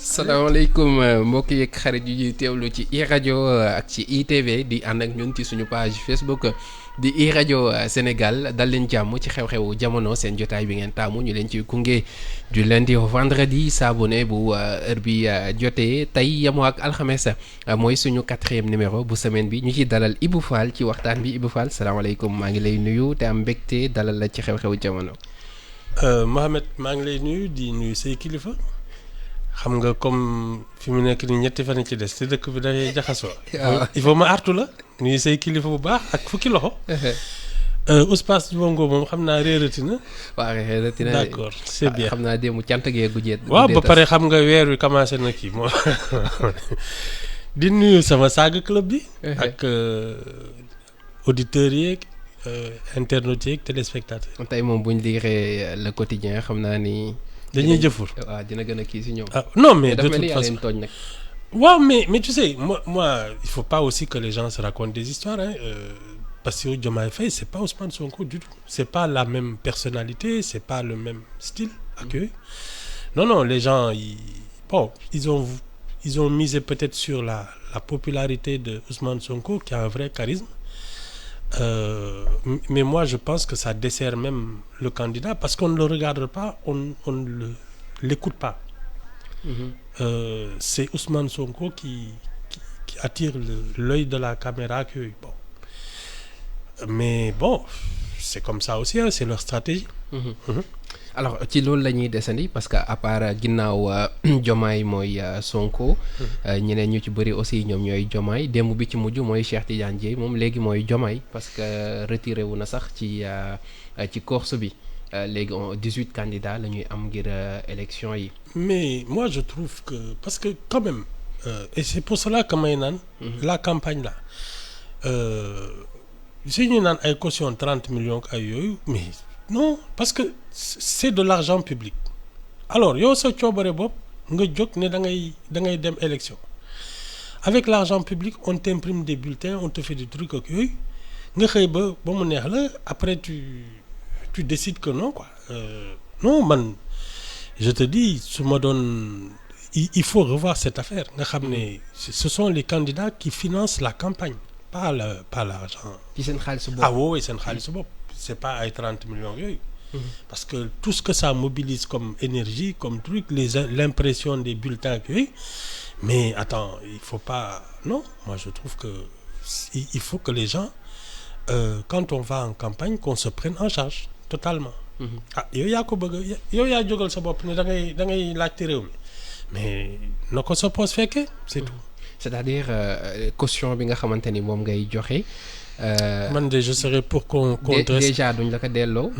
salaamaaleykum mbokk yeeg xarit yu ñuy teewlu ci iRadio ak ci ITV di ànd ak ñun ci suñu page Facebook di iRadio Sénégal dal leen jàmm ci xew-xewu jamono seen jotaay bi ngeen taamu ñu leen ci gunge du lundi au vendredi saa bu ne bu heure bi jotee tey yemoo ak alxames mooy suñu 4e numéro bu semaine bi ñu ci dalal Ibou Fall ci waxtaan bi Ibou Fall salaamaaleykum maa ngi lay nuyu te am mbégte dalal la ci xew-xewu jamono. Mohamed maa ngi lay nuyu di nuyu say kilifa. xam nga comme fi mu nekk nii ñetti fan ci des te dëkk bi dafay jaxasoo. il faut ma artu la nuyu say kilifa bu baax ak fukki loxo. Oustaz Bongo moom xam naa réerati na. waaw réerati na d'accord c'est bien xam naa démb cant gee gujeet. waaw ba pare xam nga weer wi commencé na kii moo di nuyu sama Saga Club bi. ak auditeurs yeeg internautes yeeg téléspectateurs. tey moom bu ñu liiree le quotidien xam naa ni. dañuy jëfur waaw dina gën a kii si ñoom. non mais de toute façon tooñ nag. waaw mais tu sais moi il faut pas aussi que les gens se racontent des histoires hein. Bassirou Diomaye Faye c'est pas Ousmane Sonko du tout. C'est pas la même personnalité, c'est pas le même style accueil. Non les gens ils ont misé peut-être sur la popularité de Ousmane Sonko qui a un vrai charisme. Mais moi je pense que ça dessert même le candidat parce qu'on ne le regarde pas, on ne l'écoute pas. C'est Ousmane Sonko qui attire l'œil de la caméra que bon. Mais bon, c'est comme ça aussi hein, c'est leur stratégie. Alors ci loolu la ñuy desandi parce que à part ginnaaw Diomaye mooy Sonko. ñeneen ñu ci bëri aussi ñoom ñooy Diomaye démb bi ci mujj mooy Cheikh Tidiane Dièye moom léegi mooy Diomaye parce que retiré wu na sax ci course bi léegi 18 candidats la ñuy am ngir élection yi. Mais moi je trouve que parce que quand même et c'est pour cela que may naan. La campagne là si ñu naan ay caution 30 millions ay yooyu mais. Non parce que c'est de l'argent public alors yow sa coobare bopp nga jóg ne da ngay dem élection avec l'argent public on t'imprime des bulletins on te fait des trucs ak yooyu nga xëy ba mu neex la après tu décides que non quoi non man je te dis su ma doon il faut revoir cette affaire nga xam ne ce sont les candidats qui financent la campagne pas l'argent. ci seen xaalisu bopp. Ah oui seen xaalisu bopp. C'est pas ay 30 millions yooyu. Parce que tout ce que ça mobilise comme énergie comme truc l'impression des bulletins yooyu mais attends il faut pas non moi je trouve que il faut que les gens quand on va en campagne qu'on se prenne en charge totalement. yow yaa ko bëgg yow yaa jógal sa bopp ne da ngay laajte réew mi mais na ko sa poche fekkee c'est tout. C'est-à-dire caution bi nga xamante ni moom ngay joxe. man de je serais pour qu'on déjà duñ la ko delloo.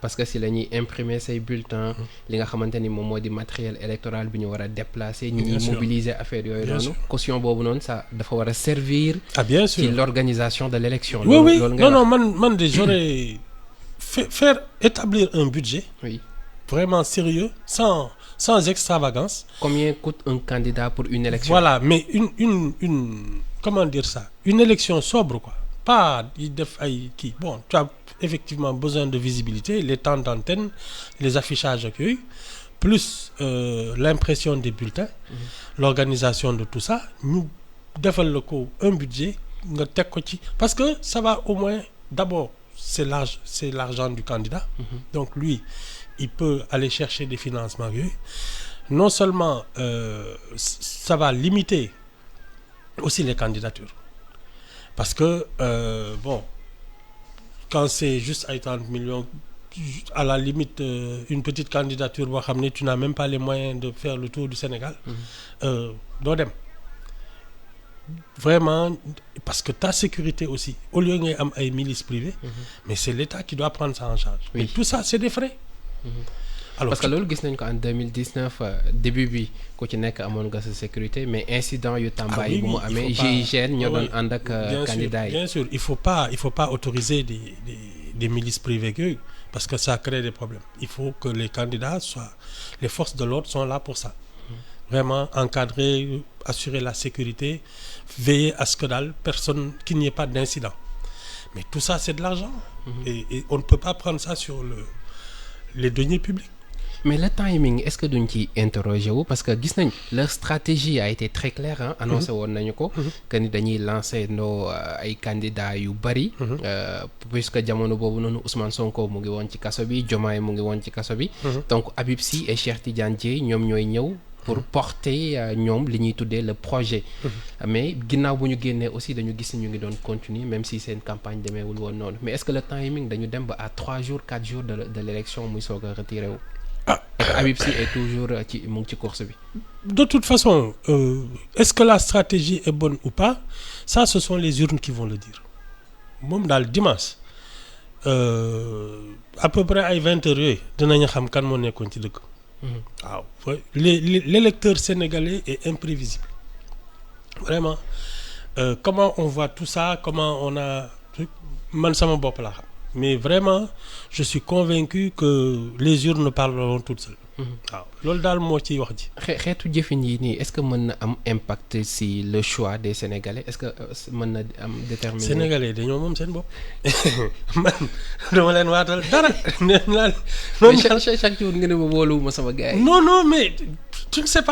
parce que si la ñuy imprimer say bulletins. li nga xamante ni moom moo di matériel électoral bi ñu war a déplacer. ñi ñuy mobiliser affaire yooyu noonu. caution boobu noonu ça dafa war a servir. Bien sûr ci l'organisation de l'élection. oui non man de j'aurais faire établir un budget. Oui. Vraiment sérieux sans extravagance. Combien coûte un candidat pour une élection? Voilà, mais une comment dire ça? Une élection sobre quoi. Pas def ay kii bon tu as effectivement besoin de visibilité les temps d'antenne les affichages ak yooyu plus l'impression des bulletins. L'organisation de tout ça ñu defal la ko un budget nga teg ko ci parce que ça va au moins d'abord c'est l'argent du candidat. Donc lui il peut aller chercher des financements yooyu non seulement ça va limiter aussi les candidatures. Parce que quand c'est juste ay 30 millions à la limite une petite candidature boo xam ne tu n'as même pas les moyens de faire le tour du Sénégal doo dem vraiment parce que ta sécurité aussi au lieu ngay am ay milices privées mais c'est l'État qui doit prendre ça en charge. Oui. Mais tout ça c'est des frais. Alors, parce que loolu gis nañ ko en 2019 début bi ku ci nekk amoon nga sa sécurité mais incident yu Tamba yi bu mu amee GIGN ñoo doon ànd ak candidats yi. Bien sûr il faut pas autoriser des milices privées yooyu parce que ça crée des problèmes. Il faut que les candidats les forces de l'ordre sont là pour ça. Vraiment encadrer assurer la sécurité veiller à ce que daal qu'il n'y ait pas d'incident. Mais tout ça c'est de l'argent. Et on ne peut pas prendre ça sur les deniers publics. mais le timing est-ce que duñ ci interroger wu parce que gis nañ leur stratégie a été très claire ah annoncé woon nañu ko que ni dañuy lancer ndoo ay candidats yu bari puisque jamono boobu noonu Ousmane Sonko mu ngi woon ci kaso bi Diomaye mu ngi woon ci kaso bi donc Habib Sy et Cheikh Tidiane Dièye ñoom ñooy ñëw pour porter ñoom li ñuy tuddee le projet mais ginnaaw bu ñu génnee aussi dañu gis ñu ngi doon continuer même si seen campagne demeewul woon noonu mais est-ce que le timing dañu dem ba à 3 jours 4 jours de l'élection muy soog a retiré wu et que Habib Sy est toujours mu ngi ci course bi. De toute façon est-ce que la stratégie est bonne ou pas ça ce sont les urnes qui vont le dire moom daal dimanche à peu près ay 20 heures yooyu dinañu xam kan moo nekkoon ci dëkk. waaw l'électeur sénégalais est imprévisible vraiment comment on voit tout ça comment on a man sama bopp laa xam mais vraiment je suis convaincu que les urnes parleront toutes seules waaw loolu daal moo ciy wax ji xeetu jëfin yi nii est-ce que mën na am impact si le choix des Sénégalais est-ce que mën na am déterminer Sénégalais dañoo moom seen bopp man dama leen waatal dara chaque jour nga ne ma wóoluwuma sama gars yi non mais tu ne sais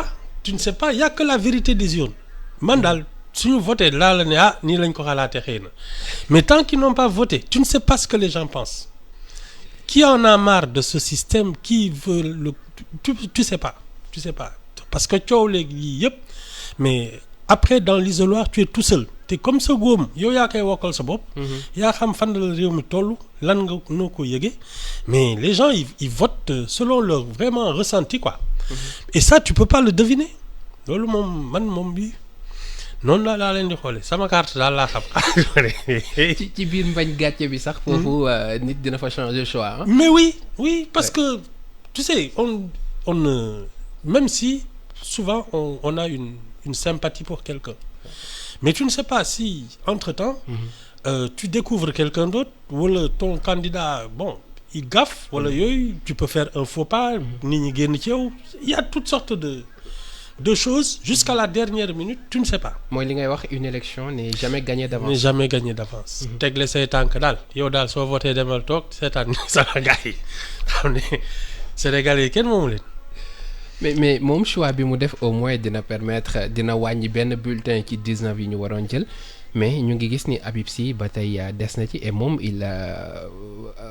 pas il y a que la vérité des urnes man daal suñu voté laa la ne nii lañ ko xalaatee xëy na mais tant qu'ils n'ont pas voté tu ne sais pas ce que les gens pensent qui en a marre de ce système qui veut le tu sais pas parce que coow léegi yii yëpp mais après dans l'isoloir tu es tout seul te comme sa góom yow yaa koy wokkal sa bopp yaa xam fan la réew mi toll lan nga noo ko yëgee mais les gens ils votent selon leur vraiment ressenti quoi et ça tu peux pas le deviner loolu moom bi noonu laa leen di xoolee sama carte daal laa xam ci biir mbañ gàcce bi sax foofu nit dina fa changer choix hein? Mais oui parce que tu sais on même si souvent on a une sympathie pour quelqu'un mais tu ne sais pas si entre-temps tu découvres quelqu'un d'autre wala ton candidat bon il gaffe wala yooyu tu peux faire un faux pas nit ñi génn ci yow il y a toutes sortes de choses jusqu'à la dernière minute tu ne sais pas. mooy li ngay wax une élection n'est jamais gagnée d'avance. tegle say tànk daal yow daal soo voté demal toog seetaan sama gars yi xam ne Sénégalais yi kenn moomu leen. mais moom choix bi mu def au moins dina permettre dina wàññi benn bulletin ci 19 yi ñu waroon jël mais ñu ngi gis ni Habib Sy ba tey des na ci et moom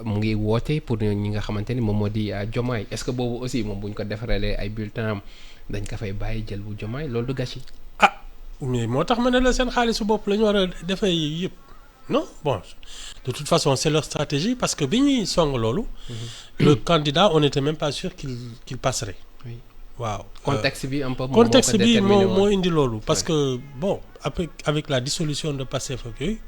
mu ngi woote pour ñi nga xamante ni moom moo di Diomaye est-ce que boobu aussi moom bu ñu ko defaralee ay bulletins am dañ ko fay bàyyi jël bu Diomaye loolu du gâchis. mais moo tax ma ne la seen xaalisu bopp la ñu war a defee yëpp non bon de toute façon c'est leur stratégie parce que bi ñuy song loolu. le candidat on n'était même pas sûr qu'il passerait. oui waaw contexte bi un peu contexte bi moo indi loolu parce que bon avec la dissolution de Pastef ak yooyu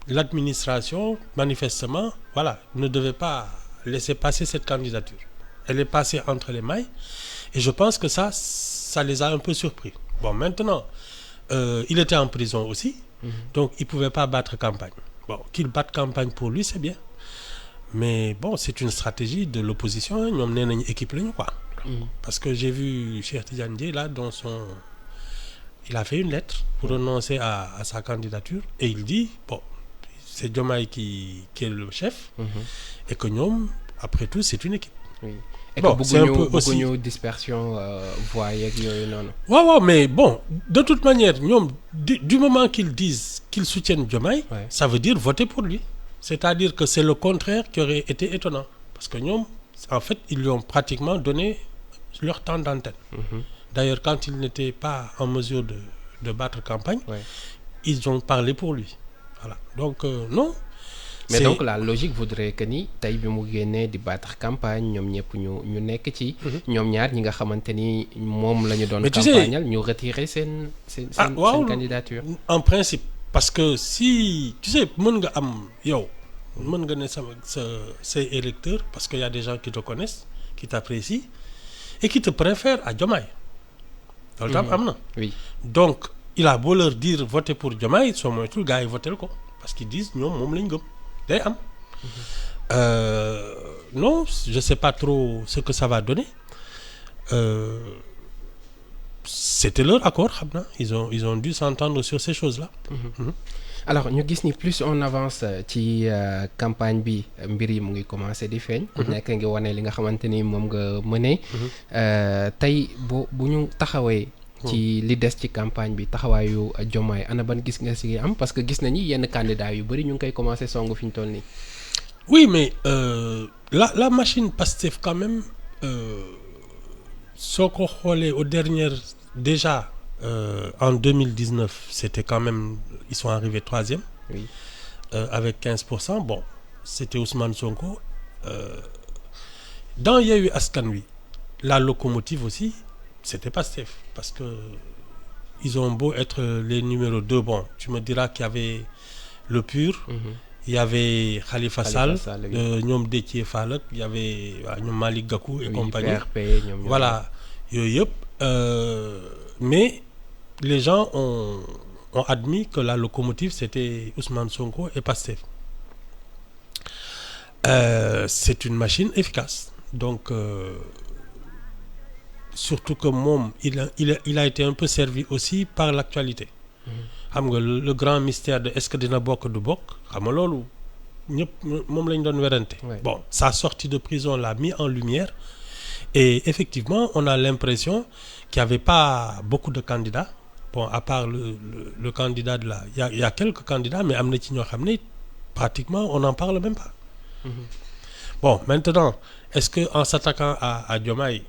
l'administration manifestement voilà ne devait pas laisser passer cette candidature elle est passée entre les mailles et je pense que ça les a un peu surpris bon maintenant il était en prison aussi donc il pouvait pas battre campagne bon qu'il batte campagne pour lui c'est bien mais bon c'est une stratégie de l'opposition ñoom nee nañu équipe lañu quoi. Parce que j'ai vu Cheikh Tidiane Dièye là dans il a fait une lettre pour renoncer à sa candidature et il dit bon c'est Diomaye qui est le chef et que ñoom après tout c'est une équipe. Oui. Et bon, c'est un peu aussi bëgguñu dispersion voix yeeg yooyu noonu. waaw mais bon de toute manière ñoom du moment qu'ils disent qu'ils soutiennent Diomaye ça veut dire voter pour lui c'est-à-dire que c'est le contraire qui aurait été étonnant parce que ñoom en fait ils lui ont pratiquement donné leur temps d'antenne. D'ailleurs quand il n'était pas en mesure de battre campagne ils ont parlé pour lui voilà donc non. mais donc la logique voudrait que ni tey bi mu génnee di battre campagne ñoom ñëpp ñu nekk ci. ñoom ñaar ñi nga xamante ni moom la ñu doon. campagnal ñu retirer seen candidature. en principe parce que si tu sais mën nga am yow mën nga ne say électeurs parce que y a des gens qui te connaissent qui t'apprécient et qui te préfèrent à Diomaye. loolu tam am na. oui donc il a beau leur dire voter pour Diomaye soo moytuwul gars yi voter ko parce qu'ils disent ñoom moom lañ gëm. day am non je sais pas trop ce que ça va donner c'était leur accord xam na ils ont dû s'entendre sur ces choses-là. alors ñu gis ni plus on avance ci campagne bi mbir yi mu ngi commencé di feeñ. ku nekk ngi wane li nga xamante ni moom nga mënee. tey bu ñu taxawee. ci li des ci campagne bi taxawaayu Diomaye ana ban gis nga si am parce que gis nañu yenn candidats yu bëri ñu ngi koy commencé song fi ñu toll nii. oui mais la machine Pastef quand même soo ko xoolee aux dernières déjà en 2019 c'était quand même ils sont arrivés 3e. oui avec 15%. Bon c'était Ousmane Sonko dans Yewwi Askan Wi la locomotive aussi c'était Pastef parce que ils ont beau être les numéros 2 bon tu me diras qu'il y avait le PUR. Il y avait Khalifa Sall, ñoom Déthié Fall, il y avait ñoom Malick Gakou et compagnie. PRP, voilà yooyu yëpp mais les gens ont admis que la locomotive c'était Ousmane Sonko et Pastef. C'est une machine efficace donc surtout que moom il a été un peu servi aussi par l'actualité. xam nga le grand mystère de est-ce que dina bokk du bokk xam nga loolu ñëpp moom lañ doon werante. Bon sa sortie de prison l'a mis en lumière et effectivement on a l'impression qu'il y avait pas beaucoup de candidats bon à part le candidat de la il y a quelques candidats mais am na ci ñoo xam ne pratiquement on n'en parle même pas. Bon maintenant est-ce que en s'attaquant à Diomaye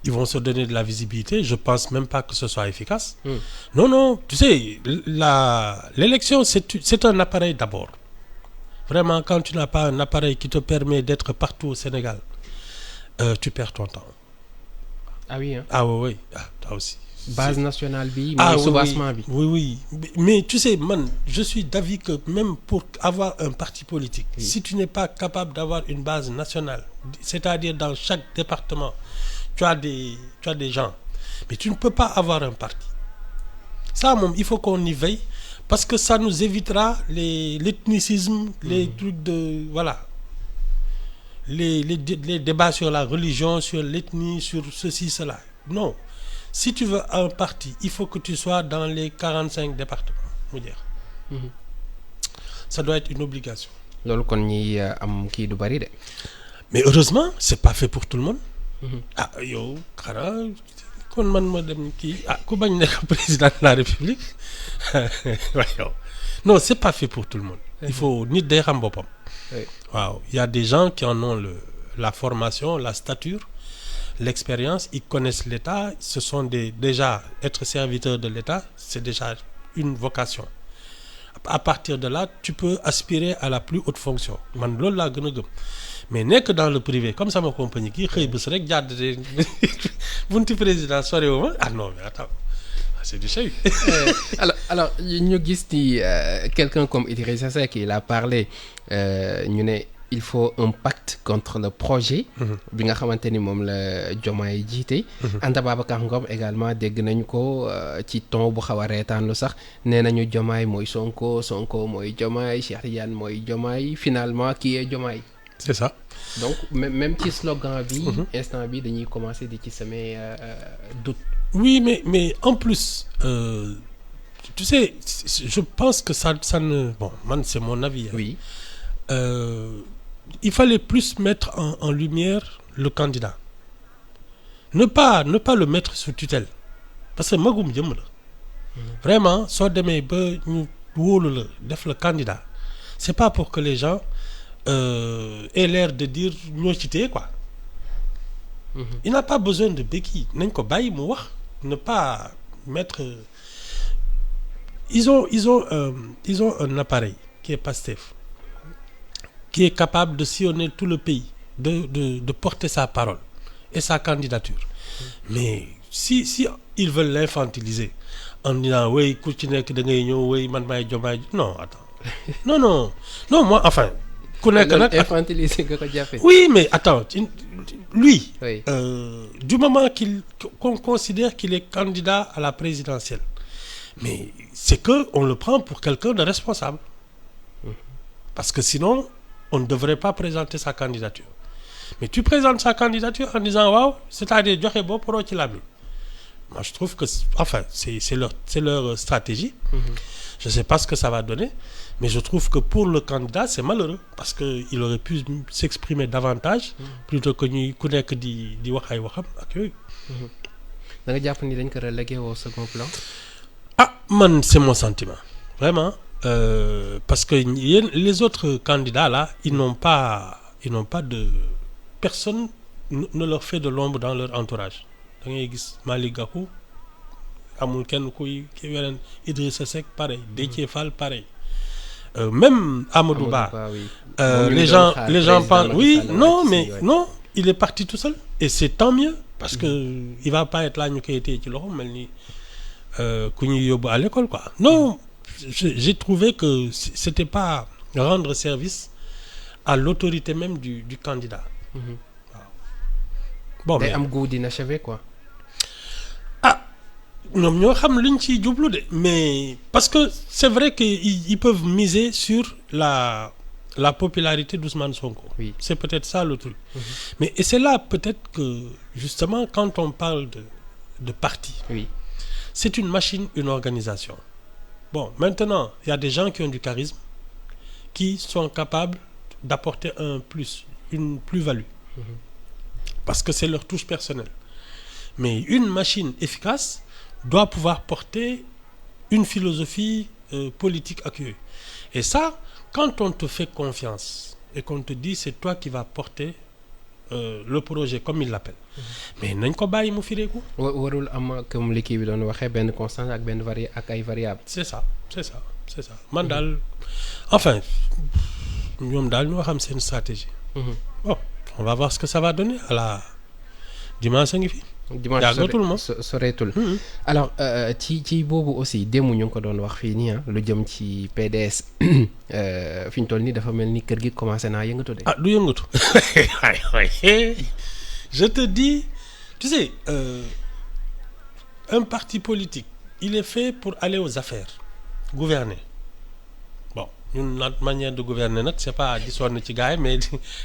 ils vont se donner de la visibilité je pense même pas que ce soit efficace. Non tu sais l'élection c'est un appareil d'abord vraiment quand tu n'as pas un appareil qui te permet d'être partout au Sénégal tu perds ton temps. ah oui hein? Ah oui toi aussi. base nationale bi. mooy soubassement bi. oui mais tu sais man je suis d'avis que même pour avoir un parti politique. Oui. Si tu n'es pas capable d'avoir une base nationale c'est-à-dire dans chaque département. Tu as des gens mais tu ne peux pas avoir un parti ça moom il faut qu'on y veille parce que ça nous évitera l'ethnicisme les trucs de voilà les débats sur la religion sur l'ethnie sur ceci cela non si tu veux un parti il faut que tu sois dans les 45 départements mu jeex ça doit être une obligation loolu kon ñi am kii du bari de mais heureusement c'est pas fait pour tout le monde. Ah yow xanaa kon man ma dem kii ku bañ nekk président de la République waaye yow non c'est pas fait pour tout le monde. Il faut nit day xam boppam. waaw il y a des gens qui en ont la formation la stature l'expérience ils connaissent l'État ce sont déjà être serviteur de l'État c'est déjà une vocation à partir de là tu peux aspirer à la plus haute fonction man loolu laa gën a gëm. mais nekk dans le privé comme sama compagnie kii xëy bés rek jàdd de bunti président sorewuma ah non mais attends c'est du sérieux. alors ñu gis ni quelqu'un comme Idrissa Seck il a parlé ñu ne il faut un pacte contre le projet. bi nga xamante ni moom la Diomaye jiite. Anta Babacar Ngom également dégg nañu ko ci ton bu xaw a reetaanlu sax nee nañu Diomaye mooy Sonko mooy Diomaye Cheikh Tidiane mooy Diomaye finalement qui est Diomaye. C'est ça. Donc même ci slogan bi. instant bi dañuy commencer di ci semer doute. Oui mais en plus tu sais je pense que ça ne bon man c'est mon avis. Oui. Il fallait plus mettre en lumière le candidat. Ne pas le mettre sous tutelle parce que magum jëm la. Vraiment soo demee ba ñu wóolu la def le candidat c'est pas pour que les gens aient l'air de dire ñoo ci téye quoi. Il n'a pas besoin de béquilles nañ ko bàyyi mu wax ne pas mettre ils ont un appareil qui est Pastef qui est capable de sillonner tout le pays de porter sa parole et sa candidature mais si ils veulent l'infantiliser en disant oui ku ci nekk da ngay ñëw oui man maay Diomaye non attends non moi enfin ku nekk nag infantiliser nga ko jàppe. oui mais attends lui oui. Du moment qu'on considère qu'il est candidat à la présidentielle mais c'est que on le prend pour quelqu'un de responsable parce que sinon on ne devrait pas présenter sa candidature mais tu présentes sa candidature en disant waaw c'est-à-dire joxe boo poroo ci làmmiñ moi je trouve que enfin c'est leur stratégie. Je sais pas ce que ça va donner, mais je trouve que pour le candidat c'est malheureux parce que il aurait pu s'exprimer davantage plutôt que ñuy ku nekk di wax ay waxam ak yooyu. da nga jàpp ni dañ ko relégué au second plan. Ah man c'est mon sentiment vraiment parce que les autres candidats là ils n'ont pas de personne ne leur fait de l'ombre dans leur entourage da ngay gis Malick Gakou amul kenn kuy weneen Idrissa Seck pareil Déthié Fall pareil même Amadou Ba oui. les gens pensent oui non mais non il est parti tout seul et c'est tant mieux parce que il va pas être là ñu koy téye ci loxo mel ni ku ñuy yóbbu à l'école quoi non j'ai trouvé que c'était pas rendre service à l'autorité même du candidat. Bon day am goût d'inachevé quoi. ñoom ñoo xam luñ ciy jublu de mais parce que c'est vrai que ils peuvent miser sur la popularité d'Ousmane Sonko. Oui. C'est peut-être ça le truc. Mais et c'est là peut-être que justement quand on parle de parti. Oui. C'est une machine, une organisation. Bon, maintenant, il y a des gens qui ont du charisme qui sont capables d'apporter une plus-value. Parce que c'est leur touche personnelle. Mais une machine efficace doit pouvoir porter une philosophie politique accueillie. Et ça, quand on te fait confiance et qu'on te dit c'est toi qui vas porter le projet comme il l'appelle. Mais nañ ko bàyyi mu fireeku. warul am comme li kii bi doon waxee benn constance ak benn ak ay variables. c'est ça man daal enfin ñoom daal ñoo xam seen stratégie. Bon on va voir ce que ça va donner à la dimanche a ngi fi. dimanche soreetul alors ci boobu aussi démb ñu ngi ko doon wax fii nii lu jëm ci PDS fi ñu toll nii dafa mel ni kër gi commencé naa yëngatu de. Du yëngatu je te dis tu sais un parti politique il est fait pour aller aux affaires gouverner bon ñun notre manière de gouverner nag c'est pas di sonn ci gaay mais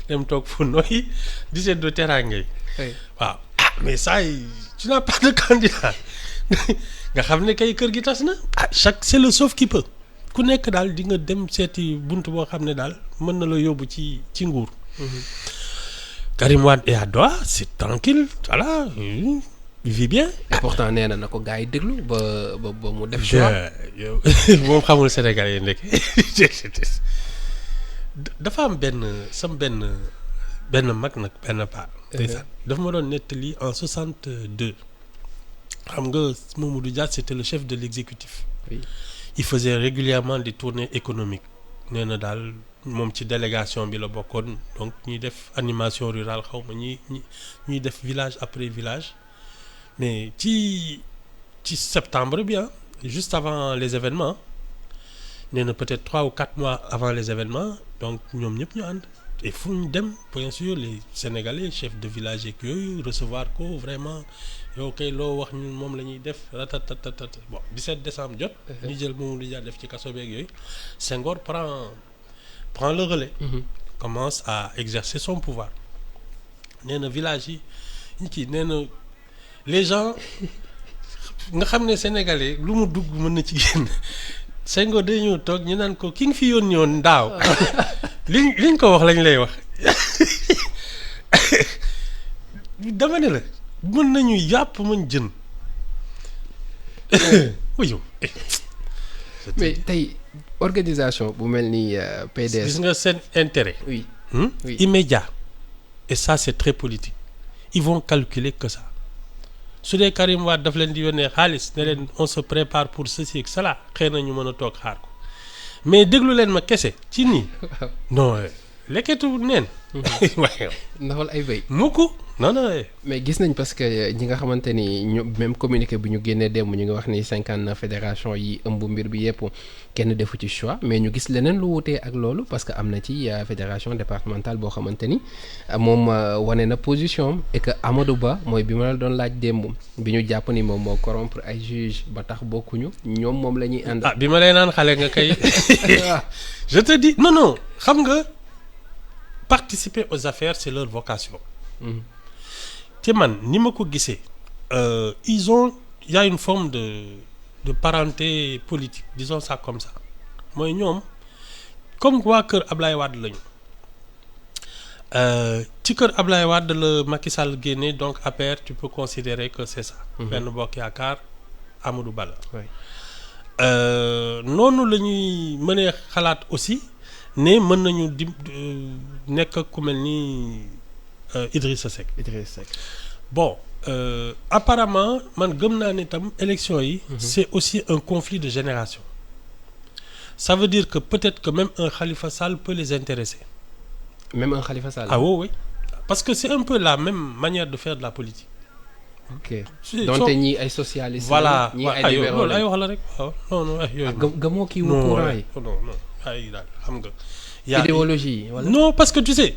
dem toog fu nooy di seddoo teraanga yi waaw. Mais ça tu n'as pas de candidat nga xam ne kay kër gi tas na c'est le sauve qui peut ku nekk daal di nga dem seeti bunt boo xam ne daal mën na la yóbbu ci nguur. Karim Wade est à Doha c'est tranquille voilà il vit bien. Et pourtant nee na ko gars yi déglu ba mu def choix. moom xamul Sénégal yi nekk dafa am benn mag nag benn part. dafa ma doon nettali en 62 xam nga Mamadou Dia c'était le chef de l'exécutif. Oui. Il faisait régulièrement des tournées économiques nee na daal moom ci délégation bi la bokkoon donc ñuy def animation rurale xaw ma ñuy def village après village mais ci septembre bi juste avant les événements nee na peut-être 3 ou 4 mois avant les événements donc ñoom ñëpp ñu ànd. Et fu ñu dem bien sûr les Sénégalais chefs de village yeeg yooyu recevoir ko vraiment yow kay loo wax ñun moom la ñuy def ratatatat bon 17 décembre jot. ñu jël Mamadou Dia def ci kaso beeg yooyu. Senghor prend le relais. Commence à exercer son pouvoir. nee na village yi ñu kii nee na les gens nga xam ne Sénégalais lu mu dugg mën na ci génn Senghor day ñëw toog ñu naan ko ki nga fi yónni woon daaw. liñ ko wax lañ lay wax dama ne la mën nañu yàpp mën jën. mais tey organisation bu mel ni PDS. gis nga seen intérêt. Oui. Oui. Immédiat et ça c'est très politique ils vont calculer que ça su dee Karim Wade daf leen di yónnee xaalis ne leen on se prépare pour ceci et cela xëy na ñu mën a toog xaar ko. mais déglu leen ma kese ci nii non lekketu neen. waaye ndaxal ay béy. mukk non. mais gis nañ parce que ñi nga xamante ni ñu même communiqué bu ñu génnee démb ñu ngi wax ni 59 fédération yi ëmb mbir bi yëpp kenn defu ci choix mais ñu gis leneen lu wutee ak loolu parce que am na ci fédération départementale boo xamante ni moom wane na position am et que Amadou Ba mooy bi ma la doon laaj démb bi ñu jàpp ni moom moo corrompre ay juge ba tax bokkuñu ñoom moom la ñuy ànd. bi ma lay naan xale nga kay. je te dis non xam nga participer aux affaires c'est leur vocation. te man ni ma ko gisee ils ont y a une forme de parenté politique, disons ça comme ça. mooy ñoom comme waa kër Ablaye Wade lañu ci kër Ablaye Wade la Macky Sall génne donc APR tu peux considérer que c'est ça. Benno Bokk Yaakaar Amadou Ba la. noonu la ñuy mënee xalaat aussi ne mën nañu di nekk ku mel ni Idrissa Seck. Bon apparemment man gëm naa ne tam élection yi. C'est aussi un conflit de génération. Ça veut dire que peut-être que même un Khalifa Sall peut les intéresser. Même un Khalifa Sall. Ah oui, oui. Parce que c'est un peu la même manière de faire de la politique. Ok donc ñii ay socialistes. Voilà ñii ay libéraux ay wax la rek waaw non yooyu. gëmoo kii wu courant yi. non ay daal xam nga. idéologie wala. non parce que tu sais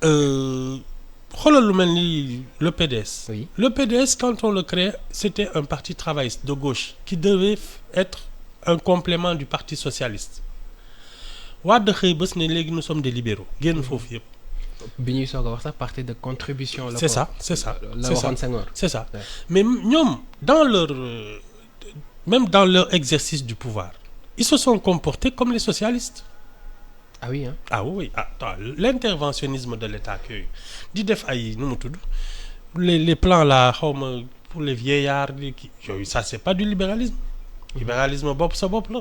xoolal lu mel ni le PDS. Oui. Le PDS quand on le crée c'était un parti travailliste de gauche qui devait être un complément du parti socialiste. Wade xëy bés ne léegi nous sommes des libéraux génn foofu yëpp. bi ñuy soog a wax sax parti de contribution la. c'est ça la waxoon Senghor. c'est ça mais ñoom dans leur même dans leur exercice du pouvoir ils se sont comportés comme les socialistes. Ah oui hein. Ah oui attends l'interventionnisme de l'État yooyu di def ay nu mu tudd les plans là xawma pour les vieillards di kii yooyu ça c'est pas du libéralisme. Libéralisme bopp sa bopp la.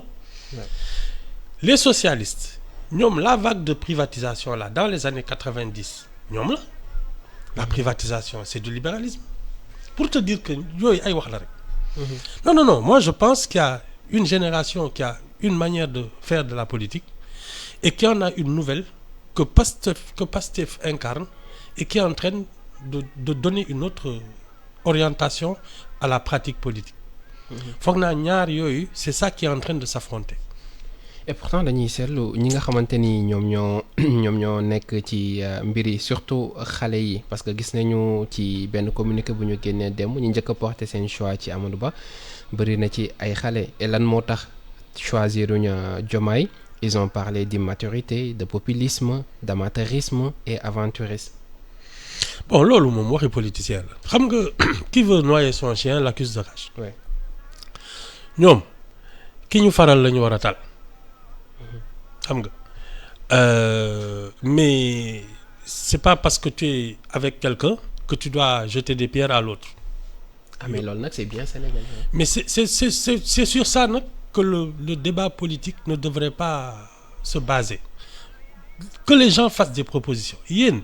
Les socialistes ñoom la vague de privatisation là dans les années 90 ñoom la privatisation c'est du libéralisme pour te dire que yooyu ay wax la rek. Non moi je pense qu'il y a une génération qui a une manière de faire de la politique et qui en a une nouvelle que Pastef incarne et qui est en train de donner une autre orientation à la pratique politique. Foog naa ñaar yooyu c'est ça qui est en train de s'affronter. Et pourtant dañuy seetlu ñi nga xamante ni ñoom ñoo nekk ci mbir yi surtout xale yi parce que gis nañu ci benn communiqué bu ñu génnee dem ñu njëkk a porter seen choix ci Amadou Ba bëri na ci ay xale et lan moo tax choisiruñu Diomaye. Ils ont parlé d'immaturité, de populisme, d'amateurisme et aventurisme. Bon loolu moom waxi politicien la xam nga qui veut noyer son chien l'accuse de rage. Ouais. ñoom ki ñu faral la ñu war a tal xam nga mais c'est pas parce que tu es avec quelqu'un que tu dois jeter des pierres à l'autre. Ah mais loolu nag c'est bien sénégalais. Mais c'est sur ça nag que le débat politique ne devrait pas se baser. Que les gens fassent des propositions yéen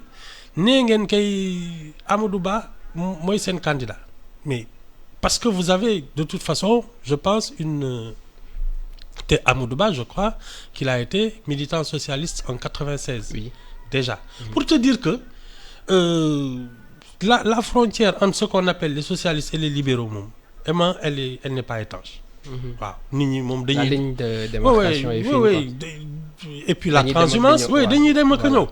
nee ngeen kay Amadou Ba mooy seen candidat mais parce que vous avez de toute façon je pense te Amadou Ba je crois qu'il a été militant socialiste en 96. Oui. Déjà. Pour te dire que la frontière entre ce qu'on appelle les socialistes et les libéraux moom vraiment elle n'est pas étanche. waaw nit ñi moom dañuy. La ligne de démarcation est fine quoi. Et puis la transhumance oui dañuy dem ak ñëw.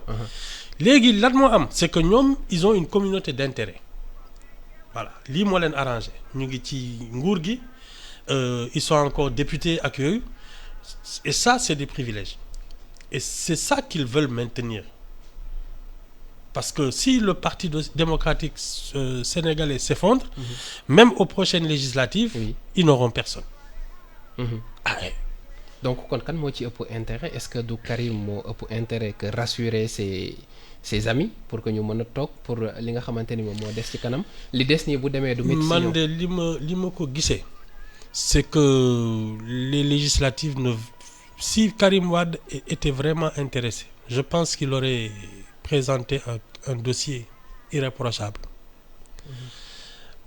léegi lan moo am c'est que ñoom ils ont une communauté d'intérêt voilà lii moo leen arrangé ñu ngi ci nguur gi ils sont encore députés ak yooyu et ça c'est des privilèges et c'est ça qu'ils veulent maintenir parce que si le parti démocratique sénégalais s'effondre même aux prochaines législatives ils n'auront personne. Donc kon kan moo ci ëpp intérêt est-ce que du Karim moo ëpp intérêt que rassurer ses amis pour que ñu mën a toog pour li nga xamante ni moom moo des ci kanam li des nii bu demee du métti si ñoom. man de li ma ko gisee c'est que les législatives si Karim Wade était vraiment intéressé je pense qu'il aurait présenté un dossier irréprochable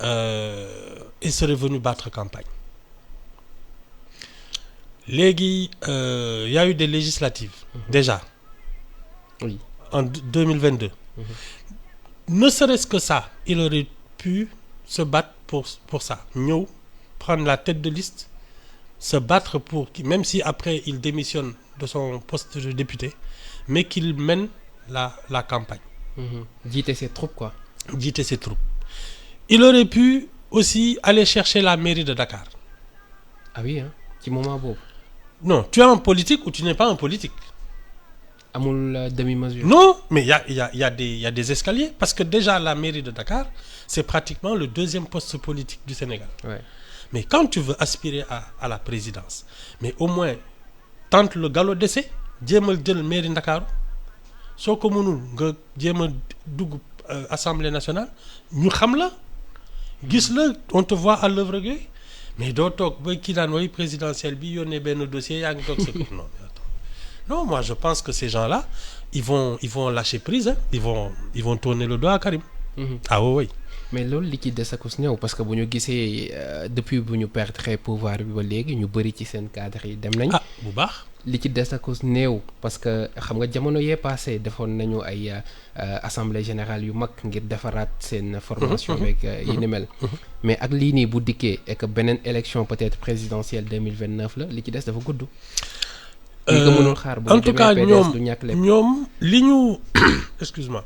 et serait venu battre campagne. Léegi y a eu des législatives déjà oui en 2022 ne serait-ce que ça il aurait pu se battre pour ça ñëw prendre la tête de liste se battre pour même si après il démissionne de son poste de député mais qu'il mène la campagne. Jiite ses troupes quoi. Jiite ses troupes. Il aurait pu aussi aller chercher la mairie de Dakar. Ah oui hein ci moment boobu. Non, tu es en politique ou tu n'es pas en politique. amul demi-mesure. Non, mais il y a des escaliers. Parce que déjà, la mairie de Dakar, c'est pratiquement le deuxième poste politique du Sénégal. Ouais. Mais quand tu veux aspirer à la présidence, mais au moins, tente le galop d'essai, jéemal jël mairie Dakar. Soo ko mënul nga jéem a dugg Assemblée nationale ñu xam la gis la on te voit à l'œuvre yooyu mais doo toog ba kii daan way présidentielle bi yónnee benn dossier yaa ngi toog sa kër non moi je pense que ces gens-là ils vont lâcher prise hein. Ils vont tourner le dos à Karim. Ah oui. mais loolu li ci des ak us néew parce que bu ñu gisee depuis bu ñu perdre pouvoir bi ba léegi ñu bëri ci seen cadre yi dem nañ. Bu baax. li ci des ak us néew parce que xam nga jamono yee passé defoon nañu ay assemblée générale yu mag ngir defaraat seen formation beeg yi ni mel. mais ak lii nii bu dikkee et que beneen élection peut-être présidentielle 2029 la li ci des dafa gudd. li ko mënul xaar bu en tout cas ñoom li ñu excuse-moi.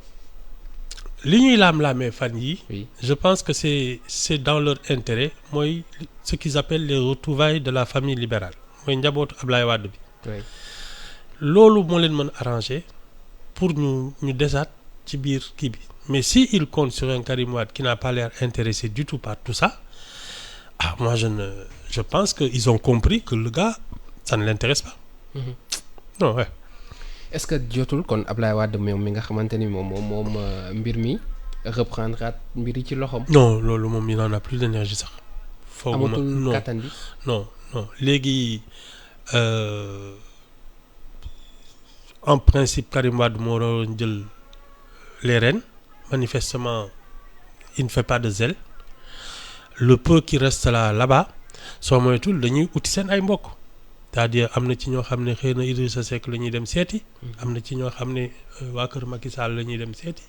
li ñuy laam-laamee fan yi oui. Je pense que c'est dans leur intérêt mooy ce qu'ils appellent les retrouvailles de la famille libérale mooy njabootu Ablaye Wade bi. oui. loolu moo leen mën arranger pour ñu desaat ci biir kii bi mais si il compte sur un Karim Wade qui n'a pas l'air intéressé du tout par tout ça moi je pense que ils ont compris que le gars ça ne l'intéresse pas. Non ouais. est-ce que jotul kon Ablaye Wade moom mi nga xamante ni moom mbir mi reprendre at mbir yi ci loxoom. non loolu moom il n'en a plus d'énergie sax. fooguma amatul kattan bi. non léegi en principe Karim Wade moo doon jël les rênes manifestement il ne fait pas de zèle le peu qui reste là-bas soo moytul dañuy uti seen ay mbokk. c'est-à-dire am na ci ñoo xam ne xëy na Idrissa Seck la ñuy dem seeti. am na ci ñoo xam ne waa kër Macky Sall la ñuy dem seeti.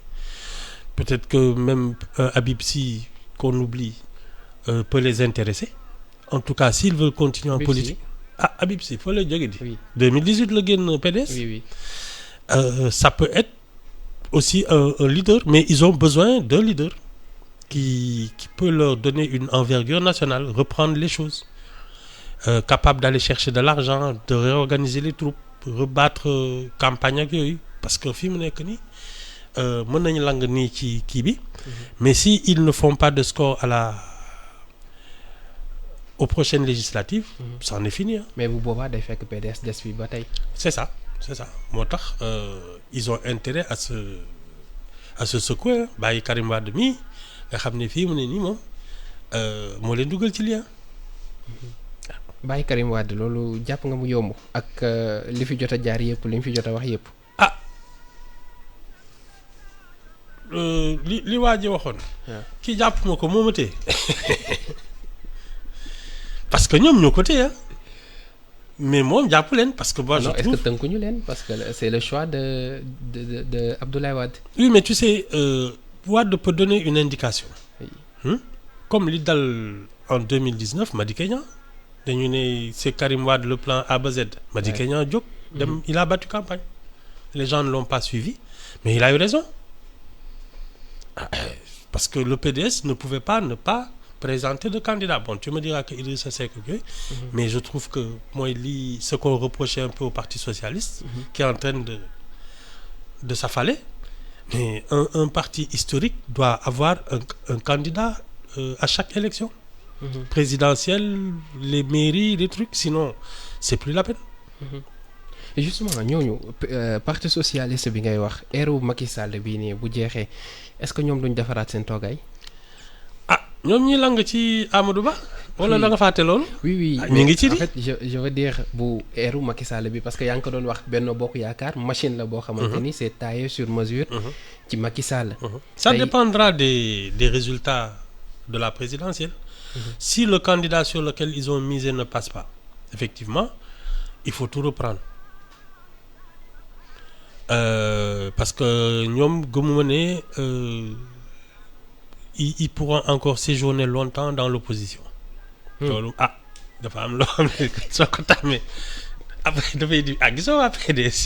peut-être que même Habib Sy qu'on oublie peut les intéresser. En tout cas s'ils veulent continuer en politique. Habib Sy fa la jóge di. oui 2018 la génn PDS. oui. Ça peut être aussi un leader mais ils ont besoin d'un leader qui peut leur donner une envergure nationale reprendre les choses. Capable d'aller chercher de l'argent de réorganiser les troupes rebattre campagne ak yooyu parce que fi mu nekk nii mën nañu lang nii ci kii bi mais si ils ne font pas de score aux prochaines législatives c'en est fini hein. mais bu boobaa day fekk PDS des fi ba tey. c'est ça moo tax ils ont intérêt à se secouer bàyyi Karim Wade mi nga xam ne fii mu ne nii moom moo leen dugal ci lien. bàyyi Karim Wade loolu jàpp nga mu yomb ak li fi jot a jaar yëpp li mu fi jot a wax yëpp. li waa ji waxoon. kii jàpp ma ko moo ma téye parce que ñoom ñoo ko téye mais moom jàpp leen parce que. non est-ce que tënkuñu leen parce que c'est le choix de Abdoulaye Wade. oui mais tu sais Wade peut donner une indication. comme li dal en 2019 Madické Niang dañu ne c'est Karim Wade le plan A ba Z. Madické Niang jóg dem il a battu campagne. Les gens ne l'ont pas suivi mais il a eu raison parce que le PDS ne pouvait pas ne pas présenter de candidat. Bon, tu me diras que Idrissa Seck mais je trouve que moi ce qu'on reprochait un peu au Parti socialiste qui est en train de s'affaler mais un parti historique doit avoir un candidat à chaque élection. Présidentielle, les mairies, les trucs, sinon c'est plus la peine. Et justement ñooñu parti socialiste bi ngay wax eeru Macky Sall bii nii bu jeexee est-ce que ñoom duñ defaraat seen toogaay. ñoom ñi lang ci Amadou Ba. wala da nga fàtte loolu. oui ñu ngi ci di en fait je veux dire bu eeru Macky Sall bi parce que yaa ngi ko doon wax Benno Bokk Yaakaar machine la boo xamante ni c'est taillé sur mesure. ci Macky Sall. Ça dépendra des résultats de la présidentielle. Si le candidat sur lequel ils ont misé ne passe pas, effectivement, il faut tout reprendre. Parce que ñoom gëmuma ne ils pourront encore séjourner longtemps dans l'opposition. loolu dafa am loo xam ne soo ko tàmmee après dafay di gisoo waa PDS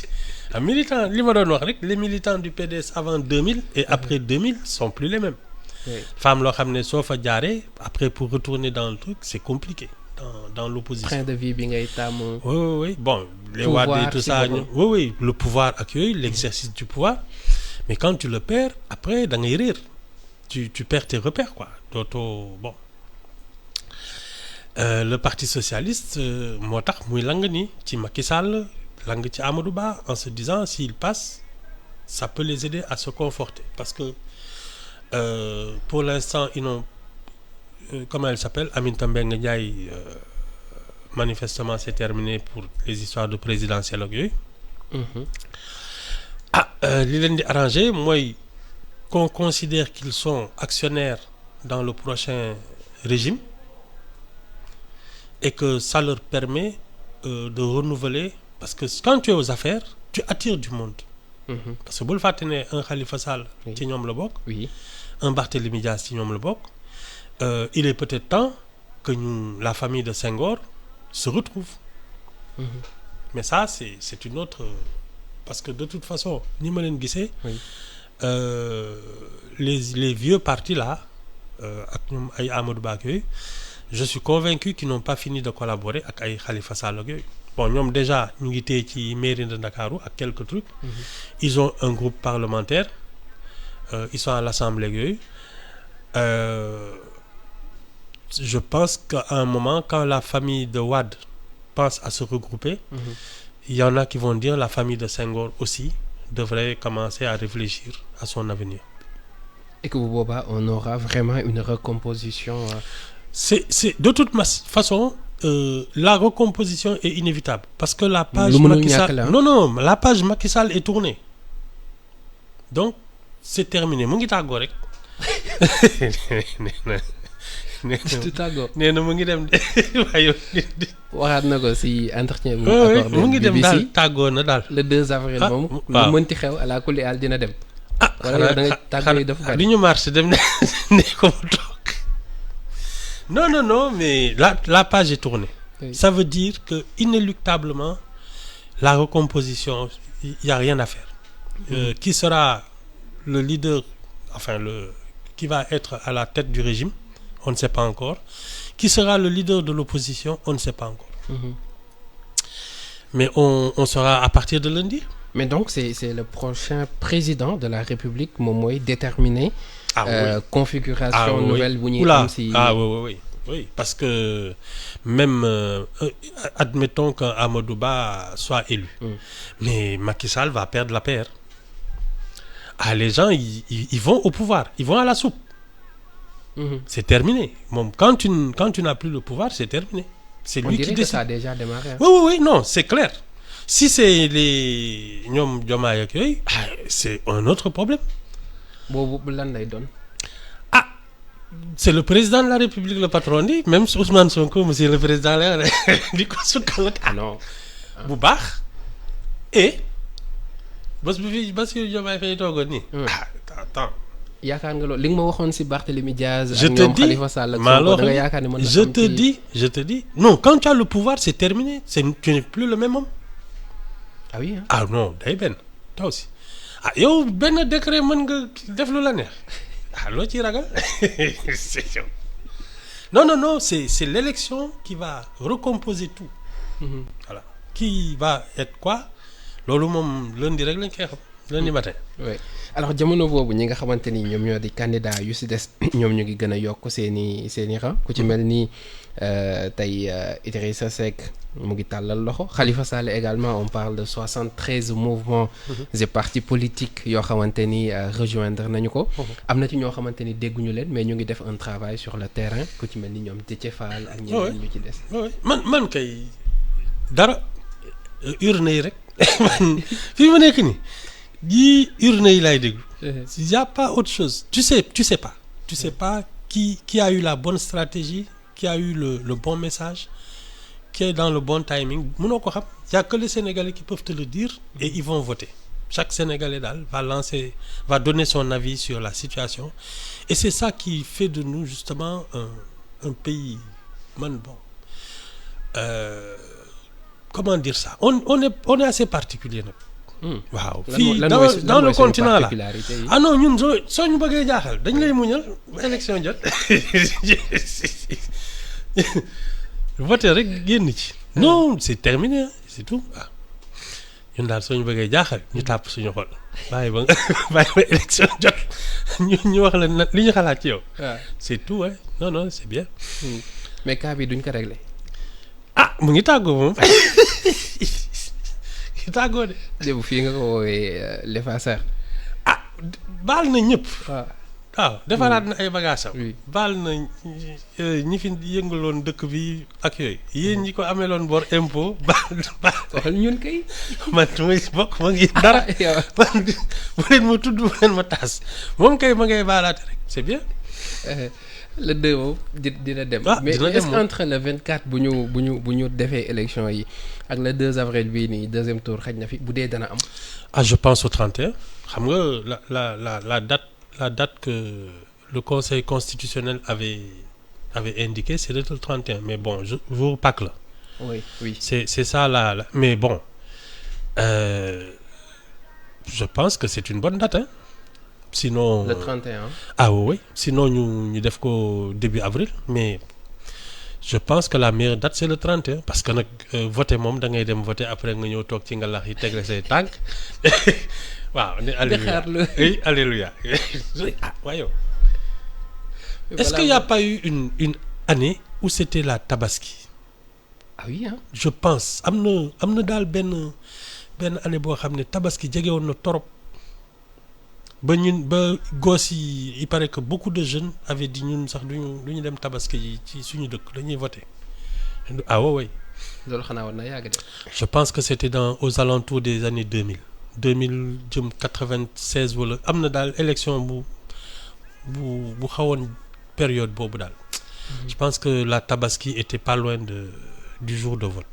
militant li ma doon wax rek les militants du PDS avant 2000 et après 2000 sont plus les mêmes. Femme loo xam ne soo fa jaaree après pour retourner dans le truc c'est compliqué dans l'opposition. train de vie bi ngay tàmm. Oui. Bon, les Pouvoir, Wade et tout c'est ça. bon. Oui, le pouvoir accueille l'exercice du pouvoir. Mais quand tu le perds, après, dans les rires, tu perds tes repères, quoi. Bon. Le Parti socialiste, moo tax muy lang ni ci Macky Sall lang ci Amadou Ba en se disant s'il passe, ça peut les aider à se conforter. Parce que pour l'instant, ils n'ont... comment elle s'appelle, Aminata Mbengue Ndiaye, manifestement c'est terminé pour les histoires de présidentielle ak yooyu. Li leen di arrangé mooy qu'on considère qu'ils sont actionnaires dans le prochain régime et que ça leur permet de renouveler, parce que quand tu es aux affaires tu attires du monde. Parce que bul fàtte ne un Khalifa Sall ci ñoom la bokk, un Barthélémy Dias ci ñoom la bokk. Il est peut-être temps que la famille de Senghor se retrouve. Mais ça, c'est une autre... Parce que de toute façon, ni ma leen gisee, les vieux partis là, ak ñoom ay Amadou Ba ak yooyu, je suis convaincu qu'ils n'ont pas fini de collaborer ak ay Khalifa Sall ak yooyu. Bon, ñoom déjà ñu ngi téye ci mairie de Ndakaaru ak quelques trucs. Ils ont un groupe parlementaire, ils sont à l'Assemblée ak yooyu. Je pense qu'à un moment, quand la famille de Wade pense à se regrouper, il y en a qui vont dire la famille de Senghor aussi devrait commencer à réfléchir à son avenir. Et que bu boobaa on aura vraiment une recomposition. C'est de toute façon, la recomposition est inévitable parce que la page Macky Sall, la page Macky Sall est tournée. Donc c'est terminé. Mu ngi tàggoo rek. nee na mu ngi dem de waaye waxaat na ko si entretien bi mu ngi dem daal tàggoo na daal le 2 avril moom lu mënti xew ala kulli aal dina dem wala yow da nga tàggoo yi dafa bari li ñu marché dem ne ko mu toog non mais la page est tournée. Ça veut dire que inéluctablement la recomposition, il y a rien à faire. Qui sera le leader, enfin qui va être à la tête du régime, on ne sait pas encore. Qui sera le leader de l'opposition, on ne sait pas encore. Mais on saura à partir de lundi. Mais donc c'est le prochain président de la République moom mooy déterminer configuration nouvelle bu ñuy am si oui, parce que même admettons qu'Amadou Ba soit élu, mais Macky Sall va perdre la paire. Les gens ils vont au pouvoir, ils vont à la soupe. C'est terminé. Bon, quand tu n'as plus le pouvoir, c'est terminé. C'est lui qui décide. Que ça a déjà démarré. Oui, non, c'est clair. Si c'est les ñoom Diomaye ak yooyu, c'est un autre problème. Boobu lan lay doon. C'est le président de la République le patron di, même Ousmane Sonko, monsieur le président la di ko sukkal non bu baax. Et bés bi fi Bassirou Diomaye Faye toogoon nii. Attends. yaakaar nga loolu li nga ma waxoon si Barthélémy Diaz ak ñoom Khalifa Sall ak Sonko da nga yaakaar ne mën na je te dis non, quand tu as le pouvoir c'est terminé, tu n'es plus le même homme. Ah oui non day benn toi aussi yow benn décret mën nga def lu la neex loo ciy ragal. Non, c'est l'élection qui va recomposer tout. Voilà. Qui va être quoi loolu moom lundi rek lañ koy xam lundi matin. Oui. Alors jamono boobu ñi nga xamante ni ñoom ñoo di candidat yu si des ñoom ñu ngi gën a yokk seeni rang ku ci mel ni tey Idrissa Seck mu ngi tàllal loxo Khalifa Sall également on parle de 73 mouvements et partis politiques yoo xamante ni rejoindre nañu ko. am na ci ñoo xamante ni dégguñu leen mais ñu ngi def un travail sur le terrain ku ci mel ni ñoom Déthié Fall ak ñeneen ñu ci des. man kay dara urne yi rek fii ma nekk nii. Di urne yi laay déglu. Il y a pas autre chose. Tu sais pas qui a eu la bonne stratégie, qui a eu le bon message, qui est dans le bon timing. Mënoo ko xam. Il y a que les Sénégalais qui peuvent te le dire et ils vont voter. Chaque Sénégalais daal va donner son avis sur la situation et c'est ça qui fait de nous justement un pays comment dire ça? On est assez particulier nag. Waaw fii dans le continent là non ñun soo ñu bëggee jaaxal dañ lay muñal élection jot voter rek génn ci. non c'est terminé c'est tout waaw ñun daal soo ñu bëggee jaaxal ñu tàpp suñu xol bàyyi ba élection jot ñu wax la li ñu xalaat ci yow. waaw c'est tout ouais non c'est bien. mais cas bi duñ ko régler. mu ngi tàggoo moom ngi tàggoo de. démb fii nga ko woowee l'effaceur. baal na ñëpp. waaw defaraat na ay bagages am. oui baal na ñi fi yëngaloon dëkk bi ak yooyu yéen ñi ko ameeloon bor impôt baal. waxal ñun kay. man du may bokk ma ngi dara. man bu leen ma tudd bu leen ma taas moom kay ma ngay baalaate rek c'est bien. le 2 moom dina dem. mais est-ce que entre le 24 bu ñu defee élection yi ak le 2 avril bii nii deuxième tour xaj na fi bu dee dana am. Je pense au 31 xam nga la date que le Conseil constitutionnel avait indiqué c'est le 31 mais bon jour Pâques la. oui. c'est ça la mais bon je pense que c'est une bonne date hein. Sinon le 31. Oui sinon ñu def ko début avril mais je pense que la meilleure date c'est le 31 parce que nag voter moom da ngay dem voter après nga ñëw toog ci ngalax yi tegle say tànk waaw ne alléluia oui alléluia waaye est-ce qu'il y a pas eu une année où c'était la Tabaski. Oui hein. Je pense am na daal benn année boo xam ne Tabaski jege woon na torop ba gos yi il paraît que beaucoup de jeunes avaient dit ñun sax duñu dem Tabaski yi ci suñu dëkk dañuy voter. Ouais. loolu xanaa war na yàgg de. Je pense que c'était aux alentours des années 2000 jëm 96 wala am na daal élection bu xawoon période boobu daal. Je pense que la Tabaski était pas loin du jour de vote.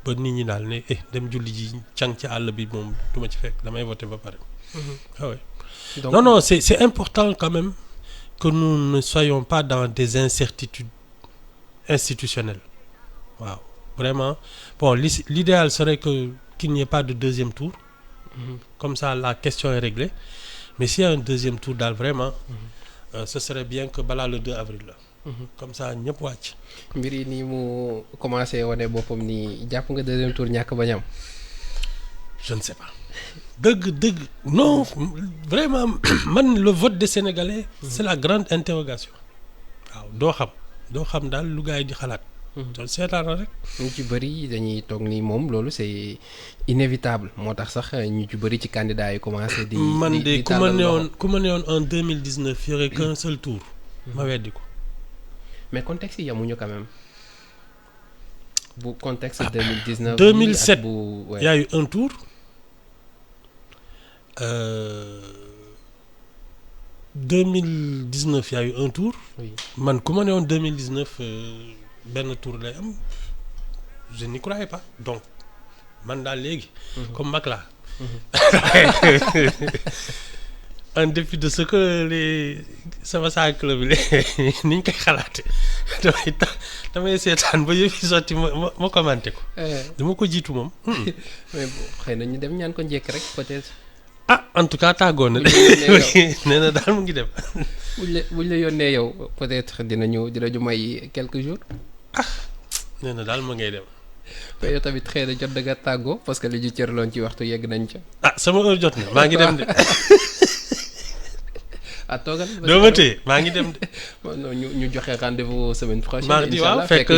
ba nit ñi daal ne dem julli ji càng ci àll bi moom du ma ci fekk damay voter ba pare. Ouais. Donc, non c'est important quand même que nous ne soyons pas dans des incertitudes institutionnelles. Waaw vraiment bon l'idéal serait qu'il n'y ait pas de deuxième tour. Comme ça la question est réglée mais s'il y a un deuxième tour daal vraiment ce serait bien que balaa le 2 avril la. Comme ça ñëpp wàcc. mbir yi nii mu commencé wane boppam nii jàpp nga deuxième tour ñàkk bañ am. Je ne sais pas. dëgg non vraiment man le vote des Sénégalais c'est la grande interrogation. waaw doo xam daal lu gars yi di xalaat. donc seetaan rek. ñu ci bëri dañuy toog nii moom loolu c'est inévitable moo tax sax ñu ci bëri ci candidats yi commencé. di man de ku ma newoon en 2019 il y aurait qu'un seul tour. ma weddi ko. mais contexte yi yamuñu quand même bu contexte 2019. 2007 bu y a eu un tour. 2019 il y a eu un tour. Oui. Man ku ma ne woon 2019 benn tour lay am je n'y croyais pas donc man daal léegi. comme mag laa. En dépit de ce que sama saa club bi ni ñu koy xalaate damay seetaan ba yëf yi sotti ma commenté ko. dama ko jiitu moom. mais xëy na ñu dem ñaan ko njëkk rek peut-être. En tout cas tàggoo na nee na daal mu ngi dem. buñ la yónnee yow peut-être dinañu may quelques jours. nee na daal mu ngay dem. mais yow tamit xëy na jot da nga tàggoo parce que li ñu cëraloon ci waxtu yegg nañ ca. Sama heure jot na maa ngi dem de. Toogal. doo ma téye maa ngi dem de. non ñu joxe rendez-vous semaine prochaine. mardi waaw fekk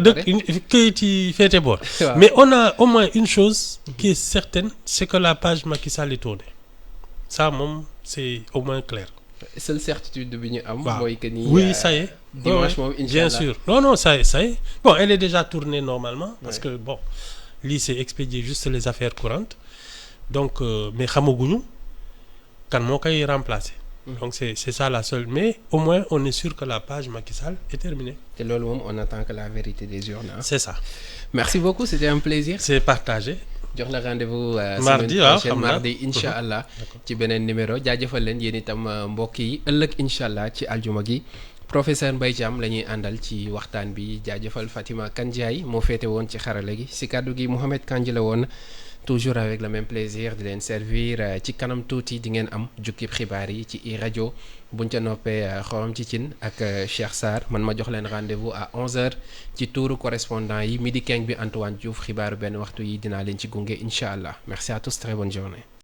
dëkk këyit yi féete boor. Mais on a au moins une chose qui est certaine, c'est que la page Macky Sall est tournée. Ça moom c'est au moins clair. Seule certitude bi ñu am. mooy que ni oui ça y est. dimanche moom inch'Allah. Bien sûr non ça y est bon elle est déjà tournée normalement. Parce que bon lii c'est expédier juste les affaires courantes donc mais xamaguñu kan moo koy remplacer. Donc c'est ça la seule mais au moins on est sûr que la page Macky Sall est terminée. te loolu moom on attend que la vérité des urnes. C'est ça. Merci beaucoup c'était un plaisir. C'est partagé. jox la rendez-vous mardi semaine prochaine mardi incha allah ci beneen numéro jaajëfal leen yéen itam mbokk yi ëllëg incha allah ci aljuma gi professeur Mbaye Thiam la ñuy àndal ci waxtaan bi jaajëfal Fatima Kandiaye moo féete woon ci xarala gi si kàddu gi Mouhamed Kandji la woon toujours avec le même plaisir di leen servir ci kanam tuuti di ngeen am jukkib xibaar yi ci rajo buñ ca noppee xorom ci cin ak Cheikh Sarr man ma jox leen rendez-vous à 11h ci tuuru correspondant yi midi keng bi Antoine Diouf xibaaru benn waxtu yi dinaa leen ci gunge incha allah merci à tous très bonne journée.